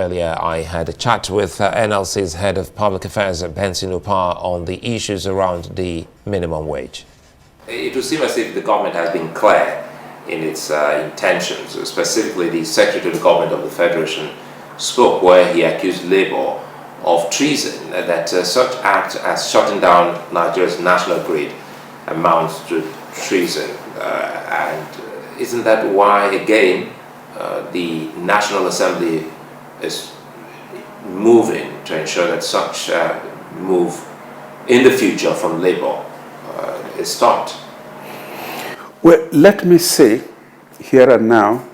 earlier, I had a chat with NLC's Head of Public Affairs, Upah, on the issues around the minimum wage. It would seem as if the government has been clear in its intentions. Specifically, the Secretary of the Government of the Federation spoke where he accused Labour of treason, that such act as shutting down Nigeria's national grid amounts to treason. And isn't that why, again, the National Assembly is moving to ensure that such move in the future from Labour is stopped? Well, let me say here and now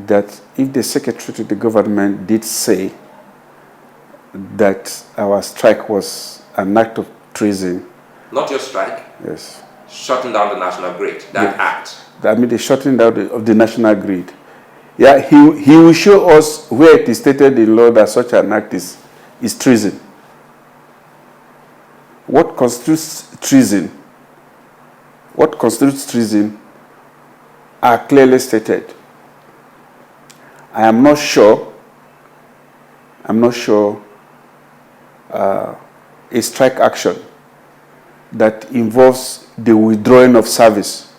that if the Secretary to the government did say that our strike was an act of treason. Not your strike? Yes. Shutting down the national grid, that act. I mean, the shutting down of the national grid. Yeah, he will show us where it is stated in law that such an act is treason. What constitutes treason? What constitutes treason are clearly stated. I am not sure a strike action that involves the withdrawing of service.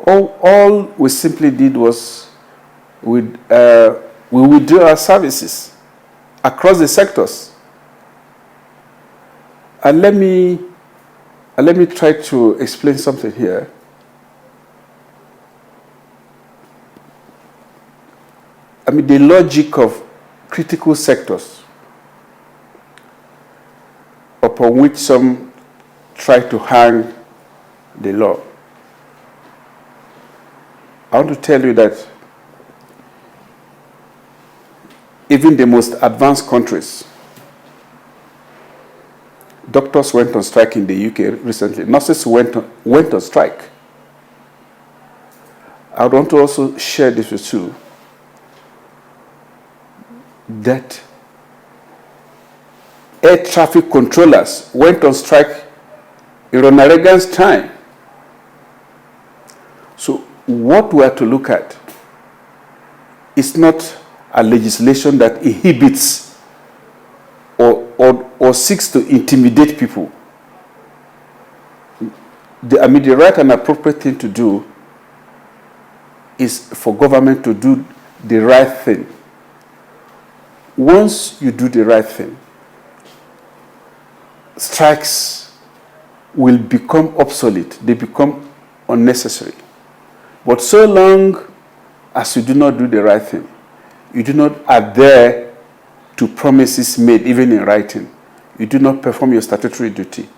All we simply did was we withdrew our services across the sectors. And let me try to explain something here. I mean, the logic of critical sectors upon which some try to hang the law. I want to tell you that even the most advanced countries, doctors went on strike in the UK recently. Nurses went on strike. I want to also share this with you, that air traffic controllers went on strike in Ronald Reagan's time. So what we are to look at is not a legislation that inhibits or seeks to intimidate people. The right and appropriate thing to do is for government to do the right thing. Once you do the right thing, strikes will become obsolete. They become unnecessary. But so long as you do not do the right thing, you do not adhere to promises made, even in writing, you do not perform your statutory duty,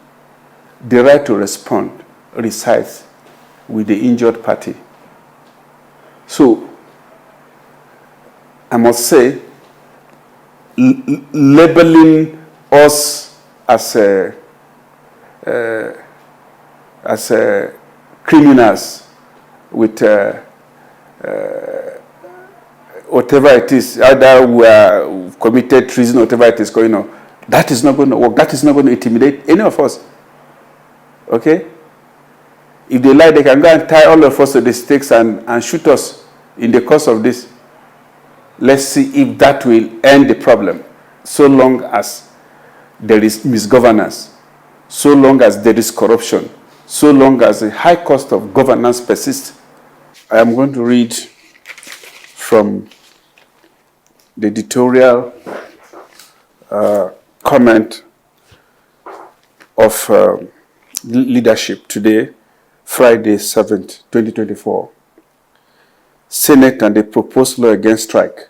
the right to respond resides with the injured party. So, I must say, labeling us as criminals with whatever it is, either we are committed treason, whatever it is going on, that is not going to work. That is not going to intimidate any of us. Okay? If they like, they can go and tie all of us to the stakes and shoot us in the course of this. Let's see if that will end the problem. So long as there is misgovernance, so long as there is corruption, so long as the high cost of governance persists. I am going to read from the editorial comment of leadership today, Friday 7th, 2024. Senate and the proposed law against strike.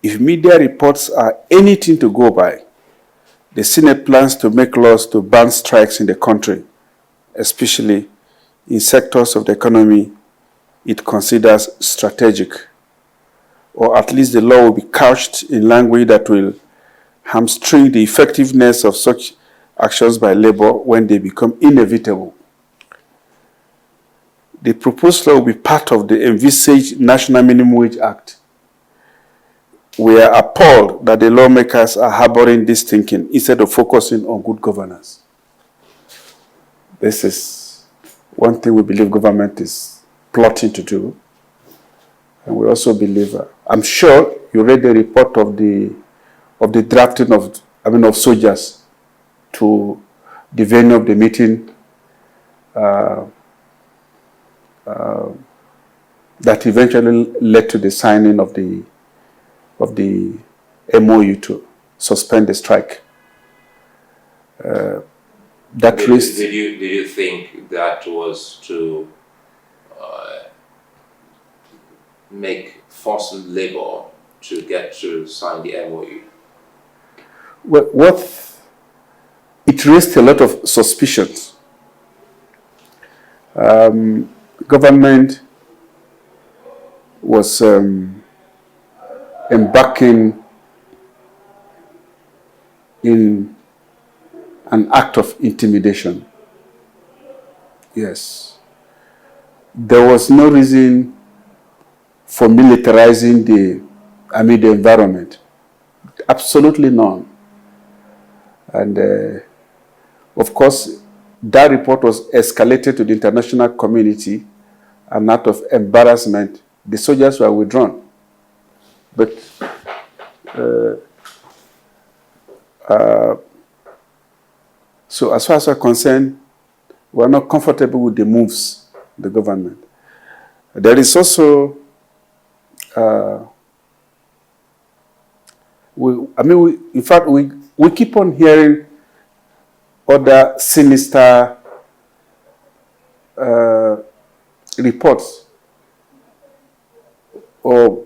If media reports are anything to go by, the Senate plans to make laws to ban strikes in the country, especially in sectors of the economy it considers strategic, or at least the law will be couched in language that will hamstring the effectiveness of such actions by labor when they become inevitable. The proposed law will be part of the envisaged National Minimum Wage Act. We are appalled that the lawmakers are harboring this thinking instead of focusing on good governance. This is one thing we believe government is plotting to do. And we also believe, I'm sure you read the report of the drafting of soldiers to the venue of the meeting that eventually led to the signing of the MOU to suspend the strike. Did you think that was to make forced labor to get to sign the MOU? Well, it raised a lot of suspicions. Government was embarking in an act of intimidation. Yes. There was no reason for militarizing the environment. Absolutely none. And of course, that report was escalated to the international community, and out of embarrassment, the soldiers were withdrawn. But so as far as we're concerned, we're not comfortable with the moves of the government. There is also, in fact, we keep on hearing other sinister reports or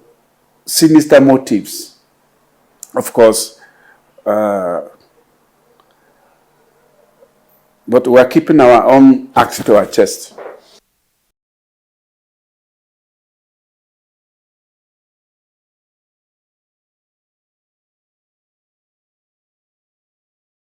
sinister motives. Of course, but we're keeping our own act to our chest.